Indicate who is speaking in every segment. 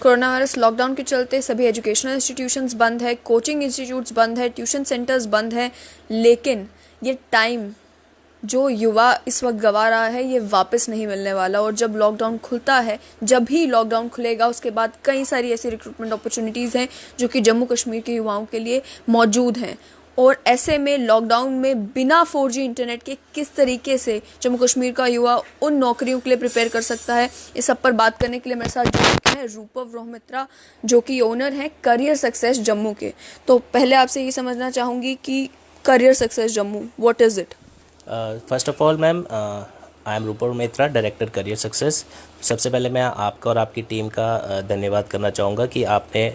Speaker 1: Corona virus lockdown के चलते सभी एजुकेशनल इंस्टीट्यूशंस बंद है, कोचिंग इंस्टीट्यूट्स बंद है, ट्यूशन सेंटर्स बंद है, लेकिन ये टाइम जो युवा इस वक्त गंवा रहा है ये वापस नहीं मिलने वाला। और जब लॉकडाउन खुलता है, जब भी लॉकडाउन खुलेगा उसके बाद कई सारी ऐसी रिक्रूटमेंट अपॉर्चुनिटीज़ हैं जो कि जम्मू कश्मीर के युवाओं के लिए मौजूद हैं। और ऐसे में लॉकडाउन में बिना 4G इंटरनेट के किस तरीके से जम्मू कश्मीर का युवा उन नौकरियों के लिए प्रिपेयर कर सकता है, इस सब पर बात करने के लिए मेरे साथ जुड़ चुके हैं रूपव रोहमित्रा, जो कि ओनर हैं करियर सक्सेस जम्मू के। तो पहले आपसे ये समझना चाहूँगी कि career success Jammu, what is it?
Speaker 2: First of all ma'am, I am रूपव रोहमित्रा, डायरेक्टर करियर सक्सेस। सबसे पहले मैं आपका और आपकी टीम का धन्यवाद करना चाहूँगा कि आपने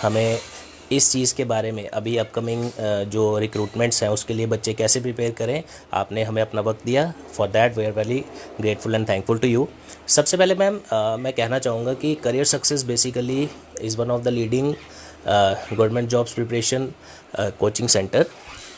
Speaker 2: हमें इस चीज़ के बारे में, अभी अपकमिंग जो रिक्रूटमेंट्स हैं उसके लिए बच्चे कैसे प्रिपेयर करें, आपने हमें अपना वक्त दिया। For that we are very grateful and thankful to you. सबसे पहले मैम मैं कहना चाहूँगा कि career success basically is one of the leading government jobs preparation coaching centre,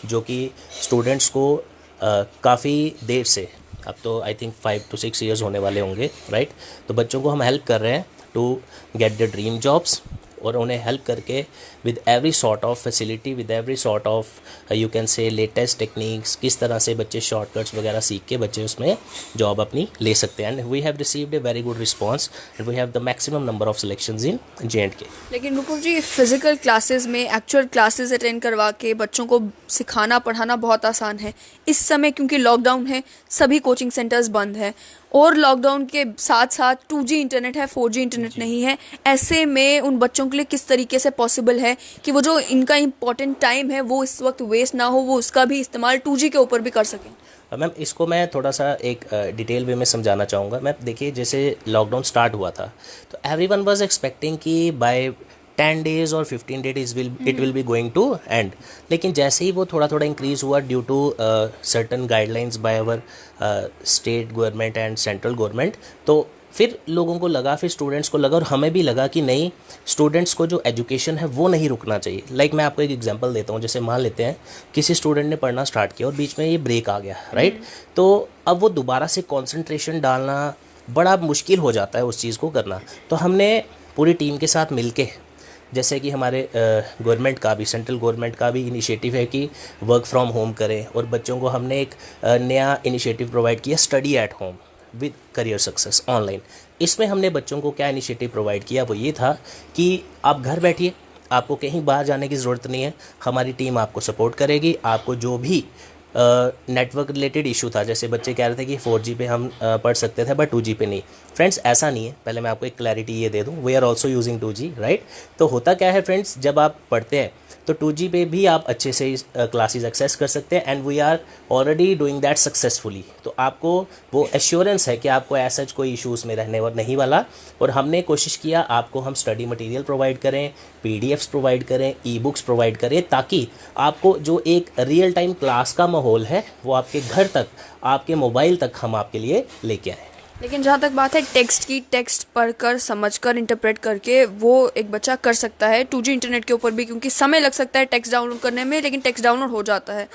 Speaker 2: जो कि स्टूडेंट्स को काफ़ी देर से, अब तो आई थिंक 5 to 6 ईयर्स होने वाले होंगे, राइट। तो बच्चों को हम हेल्प कर रहे हैं to get the dream jobs, और उन्हें हेल्प करके with every sort of facility, with every sort of you can say latest techniques, किस तरह से बच्चे शॉर्टकट्स वगैरह सीख के बच्चे उसमें जॉब अपनी ले सकते हैं। And we have received a very good response and we have the maximum number of selections in J&K।
Speaker 1: लेकिन रूपव जी, फिजिकल क्लासेस में एक्चुअल क्लासेस अटेंड करवा के बच्चों को सिखाना पढ़ाना बहुत आसान है। इस समय क्योंकि लॉकडाउन है, सभी कोचिंग सेंटर्स बंद है और लॉकडाउन के साथ साथ 2G इंटरनेट है, 4G इंटरनेट नहीं है। ऐसे में उन बच्चों के लिए किस तरीके से पॉसिबल है कि वो जो इनका इम्पोर्टेंट टाइम है वो इस वक्त वेस्ट ना हो, वो उसका भी इस्तेमाल 2G के ऊपर भी कर सकें?
Speaker 2: मैम इसको मैं थोड़ा सा एक डिटेल वे में समझाना चाहूँगा। मैम देखिए, जैसे लॉकडाउन स्टार्ट हुआ था तो एवरीवन वाज एक्सपेक्टिंग कि बाय 10 days और 15 days it will be going to end। लेकिन जैसे ही वो थोड़ा थोड़ा इंक्रीज हुआ due to certain guidelines by our state government and central government, तो फिर लोगों को लगा, फिर स्टूडेंट्स को लगा और हमें भी लगा कि नहीं, स्टूडेंट्स को जो एजुकेशन है वो नहीं रुकना चाहिए। लाइक मैं आपको एक एग्जांपल देता हूँ। जैसे मान लेते हैं किसी स्टूडेंट ने पढ़ना स्टार्ट किया और बीच में ये ब्रेक आ गया, राइट। तो अब वो दोबारा से कॉन्सेंट्रेशन डालना बड़ा मुश्किल हो जाता है उस चीज़ को करना। तो हमने पूरी टीम के साथ मिल के, जैसे कि हमारे गवर्नमेंट का भी, सेंट्रल गवर्नमेंट का भी इनिशिएटिव है कि वर्क फ्रॉम होम करें, और बच्चों को हमने एक नया इनिशिएटिव प्रोवाइड किया, study at home with career success online. इसमें हमने बच्चों को क्या इनिशिएटिव प्रोवाइड किया, वो ये था कि आप घर बैठिए, आपको कहीं बाहर जाने की ज़रूरत नहीं है, हमारी टीम आपको सपोर्ट करेगी। आपको जो भी नेटवर्क रिलेटेड इशू था, जैसे बच्चे कह रहे थे कि 4G पे हम पढ़ सकते थे बट 2G पे नहीं। फ्रेंड्स ऐसा नहीं है, पहले मैं आपको एक क्लैरिटी ये दे दूँ, we are also using 2G, right. तो होता क्या है फ्रेंड्स, जब आप पढ़ते हैं तो 2G पे भी आप अच्छे से क्लासेस एक्सेस कर सकते हैं, and we are already doing that successfully. तो आपको वो एश्योरेंस है कि आपको ऐसा कोई इश्यूज़ में रहने और नहीं वाला। और हमने कोशिश किया आपको हम स्टडी मटेरियल प्रोवाइड करें, PDFs प्रोवाइड करें, ई-बुक्स प्रोवाइड करें, ताकि आपको जो एक रियल टाइम क्लास का माहौल है वो आपके घर तक, आपके मोबाइल तक हम आपके लिए लेके आएँ।
Speaker 1: लेकिन जहाँ तक बात है टेक्स्ट की, टेक्स्ट पढ़कर, समझकर, इंटरप्रेट करके वो एक बच्चा कर सकता है 2G इंटरनेट के ऊपर भी, क्योंकि समय लग सकता है टेक्स्ट डाउनलोड करने में, लेकिन टेक्स्ट डाउनलोड हो जाता है।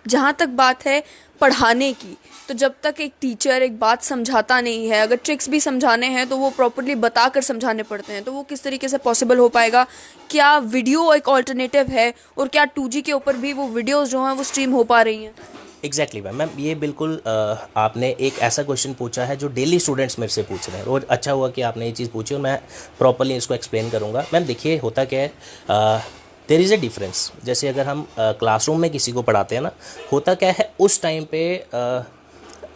Speaker 1: जहाँ तक बात है पढ़ाने की, तो जब तक एक टीचर एक बात समझाता नहीं है, अगर ट्रिक्स भी समझाने हैं तो वो प्रॉपर्ली बता कर समझाने पड़ते हैं, तो वो किस तरीके से पॉसिबल हो पाएगा? क्या वीडियो एक ऑल्टरनेटिव है, और क्या 2G के ऊपर भी वो वीडियोज़ जो हैं वो स्ट्रीम हो पा रही हैं?
Speaker 2: एग्जैक्टली मैम, ये बिल्कुल आपने एक ऐसा क्वेश्चन पूछा है जो डेली स्टूडेंट्स मेरे से पूछ रहे हैं, और अच्छा हुआ कि आपने ये चीज़ पूछी और मैं प्रॉपर्ली इसको एक्सप्लेन करूँगा। मैम देखिए, होता क्या है, देयर इज़ ए डिफरेंस। जैसे अगर हम क्लासरूम में किसी को पढ़ाते हैं ना, होता क्या है उस टाइम पे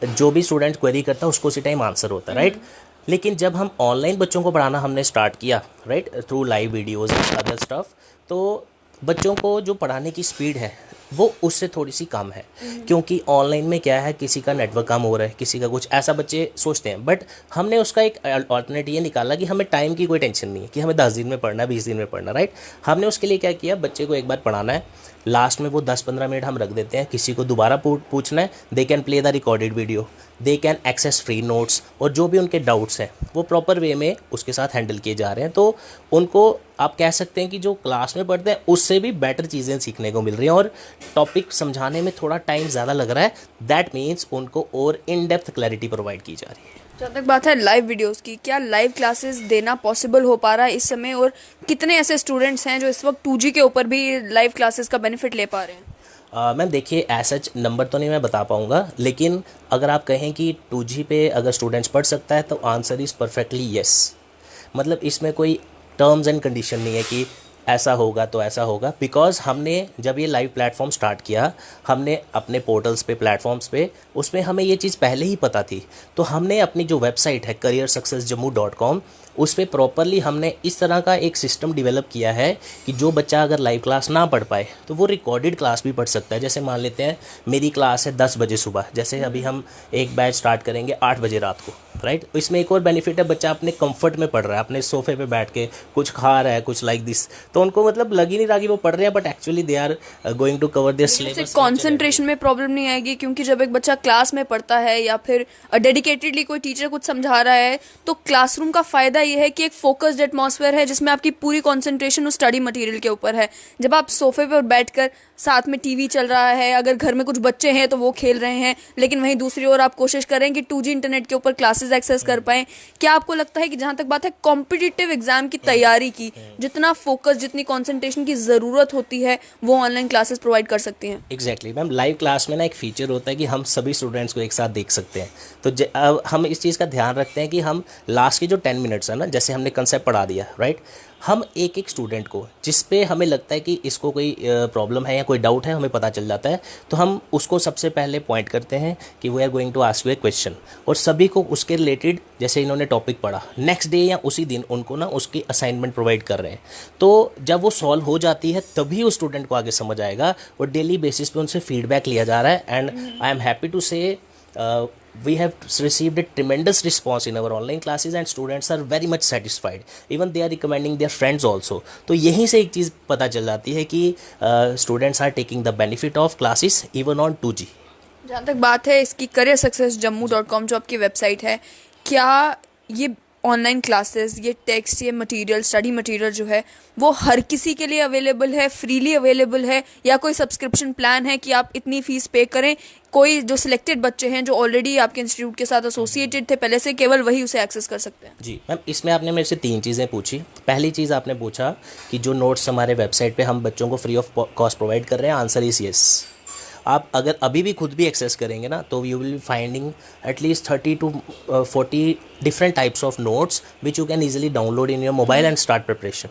Speaker 2: जो भी स्टूडेंट क्वेरी करता है उसको उसी टाइम आंसर होता है, राइट। लेकिन जब हम ऑनलाइन बच्चों को पढ़ाना हमने स्टार्ट किया, right, through live videos other stuff, तो बच्चों को जो पढ़ाने की स्पीड है वो उससे थोड़ी सी कम है, क्योंकि ऑनलाइन में क्या है, किसी का नेटवर्क कम हो रहा है, किसी का कुछ ऐसा बच्चे सोचते हैं। बट हमने उसका एक अल्टरनेट ये निकाला कि हमें टाइम की कोई टेंशन नहीं है कि हमें 10 दिन में पढ़ना है, 20 दिन में पढ़ना, राइट। हमने उसके लिए क्या किया, बच्चे को एक बार पढ़ाना है, लास्ट में वो 10-15 मिनट हम रख देते हैं, किसी को दोबारा पूछना है, they can play the recorded video, they can access free notes, और जो भी उनके डाउट्स हैं वो प्रॉपर वे में उसके साथ हैंडल किए जा रहे हैं। तो उनको आप कह सकते हैं कि जो क्लास में पढ़ते हैं उससे भी बेटर चीज़ें सीखने को मिल रही हैं, और टॉपिक समझाने में थोड़ा टाइम ज़्यादा लग रहा है, दैट मीन्स उनको और इन डेप्थ क्लैरिटी प्रोवाइड की जा रही है।
Speaker 1: जहाँ तक बात है लाइव वीडियोस की, क्या लाइव क्लासेस देना पॉसिबल हो पा रहा है इस समय, और कितने ऐसे स्टूडेंट्स हैं जो इस वक्त 2G के ऊपर भी लाइव क्लासेस का बेनिफिट ले पा रहे हैं?
Speaker 2: मैम देखिए, ऐसा नंबर तो नहीं मैं बता पाऊँगा, लेकिन अगर आप कहें कि 2G पे अगर स्टूडेंट्स पढ़ सकता है तो आंसर इज़ परफेक्टली येस। मतलब इसमें कोई टर्म्स एंड कंडीशन नहीं है कि ऐसा होगा तो ऐसा होगा, बिकॉज हमने जब ये लाइव प्लेटफॉर्म स्टार्ट किया, हमने अपने पोर्टल्स पे, प्लेटफॉर्म्स पे, उसमें हमें ये चीज़ पहले ही पता थी। तो हमने अपनी जो वेबसाइट है careersuccessjammu.com, उस पर प्रॉपरली हमने इस तरह का एक सिस्टम डेवलप किया है कि जो बच्चा अगर लाइव क्लास ना पढ़ पाए तो वो रिकॉर्डेड क्लास भी पढ़ सकता है। जैसे मान लेते हैं मेरी क्लास है 10 बजे सुबह, जैसे अभी हम एक बैच स्टार्ट करेंगे 8 बजे रात को, राइट। इसमें एक और बेनिफिट है, बच्चा अपने कंफर्ट में पढ़ रहा है, अपने सोफे पे बैठ के कुछ खा रहा है, कुछ लाइक दिस, तो उनको मतलब लग ही नहीं रहा कि वो पढ़ रहे हैं, but actually they are going to cover their syllabus.
Speaker 1: Concentration में प्रॉब्लम नहीं आएगी, क्योंकि जब एक बच्चा क्लास में पढ़ता है या फिर डेडिकेटेडली कोई टीचर कुछ समझा रहा है, तो क्लासरूम का फायदा ये है कि एक फोकस्ड एटमॉस्फेयर है जिसमें आपकी पूरी कंसंट्रेशन उस स्टडी मटेरियल के ऊपर है। जब आप सोफे पर बैठकर साथ में टीवी चल रहा है, अगर घर में कुछ बच्चे हैं तो वो खेल रहे हैं, लेकिन वहीं दूसरी ओर आप कोशिश करें कि 2G इंटरनेट के ऊपर क्लासेस एक्सेस कर पाएं, क्या आपको लगता है कि जहां तक बात है कॉम्पिटिटिव एग्जाम की तैयारी की, जितना फोकस, जितनी कंसंट्रेशन की ज़रूरत होती है वो ऑनलाइन क्लासेस प्रोवाइड कर सकती हैं?
Speaker 2: एग्जैक्टली मैम, लाइव क्लास में ना एक फीचर होता है कि हम सभी स्टूडेंट्स को एक साथ देख सकते हैं। तो हम इस चीज़ का ध्यान रखते हैं कि हम लास्ट के जो 10 मिनट्स है ना, जैसे हमने कंसेप्ट पढ़ा दिया, राइट, हम एक एक स्टूडेंट को जिस पे हमें लगता है कि इसको कोई प्रॉब्लम है या कोई डाउट है, हमें पता चल जाता है, तो हम उसको सबसे पहले पॉइंट करते हैं कि we are going to ask you a question, और सभी को उसके रिलेटेड, जैसे इन्होंने टॉपिक पढ़ा, नेक्स्ट डे या उसी दिन उनको ना उसकी असाइनमेंट प्रोवाइड कर रहे हैं। तो जब वो सॉल्व हो जाती है तभी उस स्टूडेंट को आगे समझ आएगा, और डेली बेसिस पे उनसे फीडबैक लिया जा रहा है। And I am happy to say we have received a tremendous response in our online classes and students are very much satisfied, even they are recommending their friends also। तो यहीं से एक चीज़ पता चल जाती है कि students are taking the benefit of classes even on 2G।
Speaker 1: जहाँ तक बात है इसकी careersuccessjammu.com जो आपकी वेबसाइट है, क्या ये ऑनलाइन क्लासेस, ये टेक्स्ट, ये मटेरियल, स्टडी मटेरियल जो है वो हर किसी के लिए अवेलेबल है, फ्रीली अवेलेबल है, या कोई सब्सक्रिप्शन प्लान है कि आप इतनी फीस पे करें, कोई जो सिलेक्टेड बच्चे हैं जो ऑलरेडी आपके इंस्टीट्यूट के साथ एसोसिएटेड थे पहले से, केवल वही उसे एक्सेस कर सकते हैं? जी
Speaker 2: मैम, इसमें आपने मेरे से 3 चीज़ें पूछी। पहली चीज़ आपने पूछा कि जो नोट्स हमारे वेबसाइट पे हम बच्चों को फ्री ऑफ कॉस्ट प्रोवाइड कर रहे हैं, आंसर इज़ येस। आप अगर अभी भी खुद भी एक्सेस करेंगे ना, तो you will be finding at least 30 to 40 different types of notes which you can easily download in your mobile and start preparation.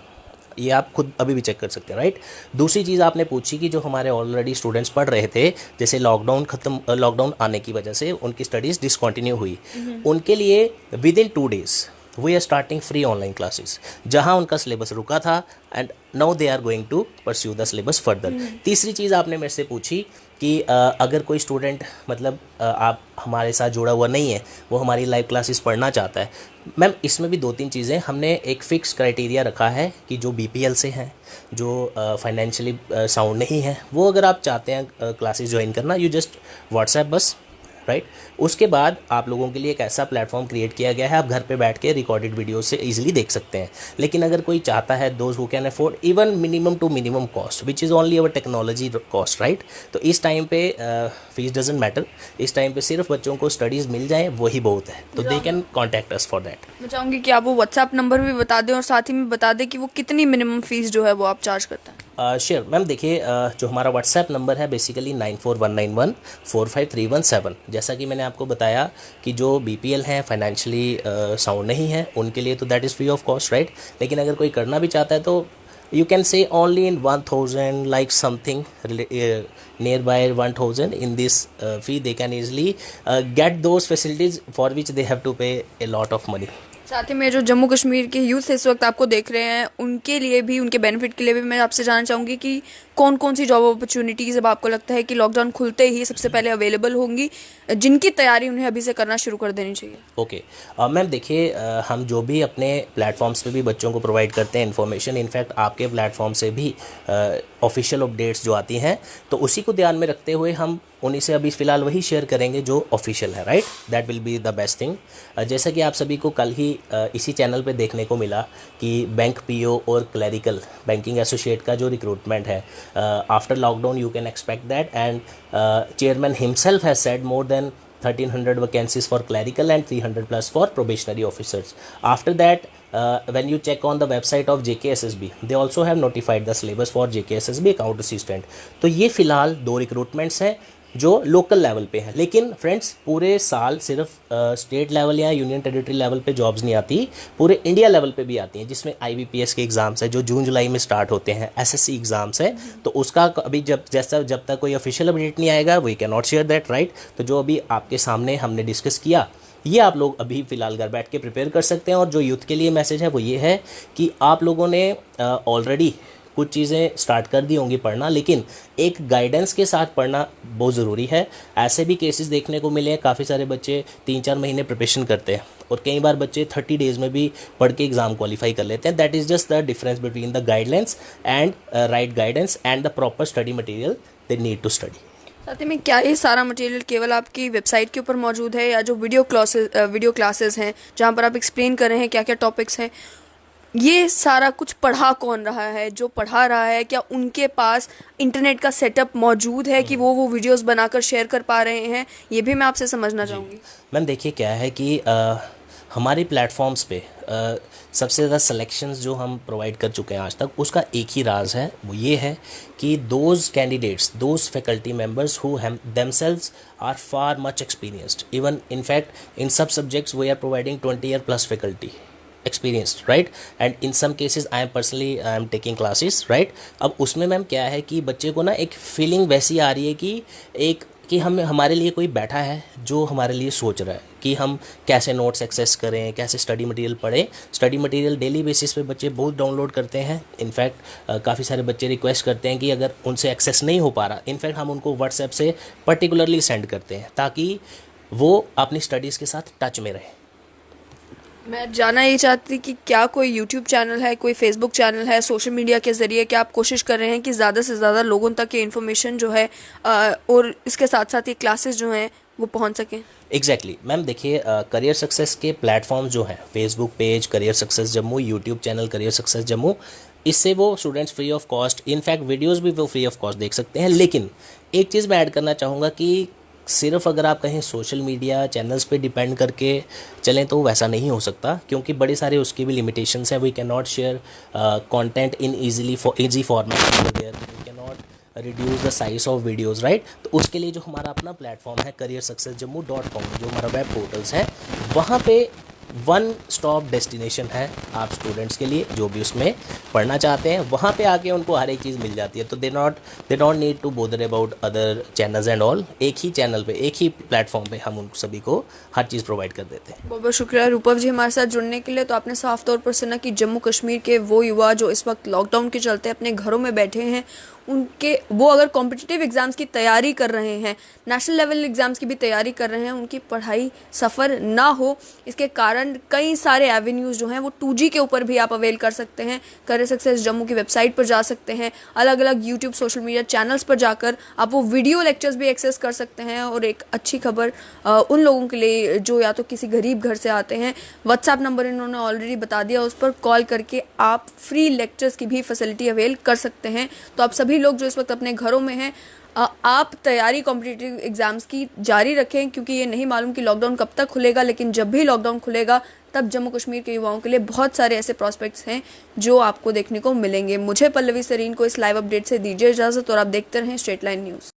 Speaker 2: ये आप खुद अभी भी चेक कर सकते हैं, राइट। दूसरी चीज़ आपने पूछी कि जो हमारे ऑलरेडी स्टूडेंट्स पढ़ रहे थे, जैसे लॉकडाउन आने की वजह से उनकी स्टडीज़ डिसकंटिन्यू हुई, उनके लिए within 2 days we are starting free online classes, जहां उनका सिलेबस रुका था, and now they are going to pursue the syllabus further. तीसरी चीज़ आपने मेरे से पूछी कि अगर कोई स्टूडेंट मतलब आप हमारे साथ जुड़ा हुआ नहीं है, वो हमारी लाइव क्लासेस पढ़ना चाहता है, मैम इसमें भी 2-3 चीज़ें हमने एक फ़िक्स क्राइटेरिया रखा है कि जो BPL से हैं, जो फाइनेंशियली साउंड नहीं है, वो अगर आप चाहते हैं क्लासेस ज्वाइन करना, यू जस्ट व्हाट्सएप बस, राइट। उसके बाद आप लोगों के लिए एक ऐसा प्लेटफॉर्म क्रिएट किया गया है, आप घर पे बैठ के रिकॉर्डेड वीडियो से इजीली देख सकते हैं। लेकिन अगर कोई चाहता है, those who can afford even minimum to minimum cost which is only our technology cost, right, तो इस टाइम पे फीस डजंट मैटर। इस टाइम पे सिर्फ बच्चों को स्टडीज़ मिल जाए वही बहुत है, तो they can contact us for that.
Speaker 1: मैं चाहूँगी कि आप वो व्हाट्सएप नंबर भी बता दें और साथ ही में बता दें कि वो कितनी मिनिमम फीस जो है वो आप चार्ज करते हैं।
Speaker 2: श्योर मैम, देखिए जो हमारा व्हाट्सएप नंबर है बेसिकली 9419145317। जैसा कि मैंने आपको बताया कि जो BPL हैं, फाइनेंशियली साउंड नहीं है, उनके लिए तो that is free of cost, right. लेकिन अगर कोई करना भी चाहता है तो you can say only in 1000 like something nearby 1000 in this fee they can easily get those facilities for which they have to pay a lot of money।
Speaker 1: साथ ही में जो जम्मू कश्मीर के यूथ इस वक्त आपको देख रहे हैं, उनके लिए भी, उनके बेनिफिट के लिए भी मैं आपसे जानना चाहूँगी कि कौन कौन सी जॉब अपॉर्चुनिटीज़ अब आपको लगता है कि लॉकडाउन खुलते ही सबसे पहले अवेलेबल होंगी, जिनकी तैयारी उन्हें अभी से करना शुरू कर देनी चाहिए?
Speaker 2: ओके मैम, देखिए हम जो भी अपने प्लेटफॉर्म्स पे भी बच्चों को प्रोवाइड करते हैं इन्फॉर्मेशन, इनफैक्ट आपके प्लेटफॉर्म से भी ऑफिशियल अपडेट्स जो आती हैं, तो उसी को ध्यान में रखते हुए हम उन्हीं से अभी फ़िलहाल वही शेयर करेंगे जो ऑफिशियल है, right. That will be the best thing. जैसा कि आप सभी को कल ही इसी चैनल पे देखने को मिला कि बैंक PO और क्लरिकल बैंकिंग एसोसिएट का जो रिक्रूटमेंट है, after lockdown you can expect that, and chairman himself has said more than 1300 vacancies for clerical and 300 plus for probationary officers. After that, when you check on the website of JKSSB, they also have notified the syllabus for JKSSB account assistant. तो ये फिलहाल 2 recruitments हैं जो local level पे हैं, लेकिन friends पूरे साल सिर्फ स्टेट लेवल या यूनियन टेरिटरी लेवल पे जॉब्स नहीं आती, पूरे इंडिया लेवल पे भी आती हैं, जिसमें IBPS के एग्ज़ाम्स है जो जून जुलाई में स्टार्ट होते हैं, SSC एग्ज़ाम्स है। तो उसका अभी जब तक कोई ऑफिशियल अपडेट नहीं आएगा we can not share that, right. तो जो अभी आपके सामने हमने डिस्कस किया ये आप लोग अभी फ़िलहाल घर बैठ के प्रिपेयर कर सकते हैं। और जो यूथ के लिए मैसेज है वो ये है कि आप लोगों ने ऑलरेडी कुछ चीज़ें स्टार्ट कर दी होंगी पढ़ना, लेकिन एक गाइडेंस के साथ पढ़ना बहुत ज़रूरी है। ऐसे भी केसेस देखने को मिले हैं, काफ़ी सारे बच्चे 3-4 महीने प्रिपरेशन करते हैं और कई बार बच्चे 30 डेज़ में भी पढ़ के एग्ज़ाम क्वालिफाई कर लेते हैं। That is just the difference between the guidelines and right guidance and the proper study material they need to study.
Speaker 1: साथ ही में क्या ये सारा मटेरियल केवल आपकी वेबसाइट के ऊपर मौजूद है या जो वीडियो क्लासेस हैं जहाँ पर आप एक्सप्लेन कर रहे हैं क्या क्या टॉपिक्स हैं, ये सारा कुछ पढ़ा कौन रहा है? जो पढ़ा रहा है क्या उनके पास इंटरनेट का सेटअप मौजूद है कि वो वीडियोस बनाकर शेयर कर पा रहे हैं? ये भी मैं आपसे समझना चाहूँगी।
Speaker 2: मैम देखिए क्या है कि हमारे प्लेटफॉर्म्स पे सबसे ज़्यादा सिलेक्शंस जो हम प्रोवाइड कर चुके हैं आज तक, उसका एक ही राज है, वो ये है कि those candidates, those faculty members who themselves are far much experienced, even in fact in सब subjects we are providing 20 year plus faculty experienced, right? and in some cases I am taking classes, right? अब उसमें ma'am क्या है कि बच्चे को ना एक फीलिंग वैसी आ रही है कि हमारे लिए कोई बैठा है जो हमारे लिए सोच रहा है कि हम कैसे नोट्स एक्सेस करें, कैसे स्टडी मटेरियल पढ़ें। स्टडी मटेरियल डेली बेसिस पे बच्चे बहुत डाउनलोड करते हैं। इनफैक्ट काफ़ी सारे बच्चे रिक्वेस्ट करते हैं कि अगर उनसे एक्सेस नहीं हो पा रहा, इनफैक्ट हम उनको व्हाट्सएप से पर्टिकुलरली सेंड करते हैं ताकि वो अपनी स्टडीज़ के साथ टच में रहे।
Speaker 1: मैं जानना ये चाहती कि क्या कोई यूट्यूब चैनल है, कोई फेसबुक चैनल है, सोशल मीडिया के ज़रिए क्या आप कोशिश कर रहे हैं कि ज़्यादा से ज़्यादा लोगों तक ये इन्फॉर्मेशन जो है और इसके साथ साथ ये क्लासेस जो हैं वो पहुंच सकें?
Speaker 2: एग्जैक्टली मैम देखिए, करियर सक्सेस के प्लेटफॉर्म जो हैं, Facebook page career success Jammu, YouTube channel career success Jammu, इससे वो students free of cost, in fact videos भी वो फ्री ऑफ कॉस्ट देख सकते हैं। लेकिन एक चीज़ मैं ऐड करना चाहूँगा कि सिर्फ अगर आप कहीं सोशल मीडिया चैनल्स पे डिपेंड करके चलें तो वैसा नहीं हो सकता, क्योंकि बड़े सारे उसकी भी लिमिटेशंस हैं। We can not share content in easy format, we can not reduce the size of videos, right. तो उसके लिए जो हमारा अपना प्लेटफॉर्म है careersuccessjammu.com, जो हमारा वेब पोर्टल्स है, वहाँ पे वन स्टॉप डेस्टिनेशन है आप स्टूडेंट्स के लिए जो भी उसमें पढ़ना चाहते हैं। वहाँ पे आके उनको हर एक चीज़ मिल जाती है, तो they don't need to bother about other channels and all. एक ही चैनल पे, एक ही प्लेटफॉर्म पे हम उन सभी को हर चीज़ प्रोवाइड कर देते हैं।
Speaker 1: बहुत बहुत शुक्रिया रूपव जी हमारे साथ जुड़ने के लिए। तो आपने साफ तौर पर सुना कि जम्मू कश्मीर के वो युवा जो इस वक्त लॉकडाउन के चलते अपने घरों में बैठे हैं, वो अगर कॉम्पिटिटिव एग्ज़ाम्स की तैयारी कर रहे हैं, नेशनल लेवल एग्ज़ाम्स की भी तैयारी कर रहे हैं, उनकी पढ़ाई सफ़र ना हो, इसके कारण कई सारे एवेन्यूज़ जो हैं वो 2G के ऊपर भी आप अवेल कर सकते हैं। करियर सक्सेस जम्मू की वेबसाइट पर जा सकते हैं, अलग अलग यूट्यूब सोशल मीडिया चैनल्स पर जाकर आप वो वीडियो लेक्चर्स भी एक्सेस कर सकते हैं। और एक अच्छी खबर उन लोगों के लिए जो या तो किसी गरीब घर से आते हैं, व्हाट्सएप नंबर इन्होंने ऑलरेडी बता दिया, उस पर कॉल करके आप फ्री लेक्चर्स की भी फैसिलिटी अवेल कर सकते हैं। तो आप सभी लोग जो इस वक्त अपने घरों में हैं, आप तैयारी कॉम्पिटिटिव एग्ज़ाम्स की जारी रखें, क्योंकि ये नहीं मालूम कि लॉकडाउन कब तक खुलेगा, लेकिन जब भी लॉकडाउन खुलेगा तब जम्मू कश्मीर के युवाओं के लिए बहुत सारे ऐसे प्रॉस्पेक्ट्स हैं जो आपको देखने को मिलेंगे। मुझे पल्लवी सरीन को इस लाइव अपडेट से दीजिए इजाज़त और आप देखते रहें स्ट्रेट लाइन न्यूज़।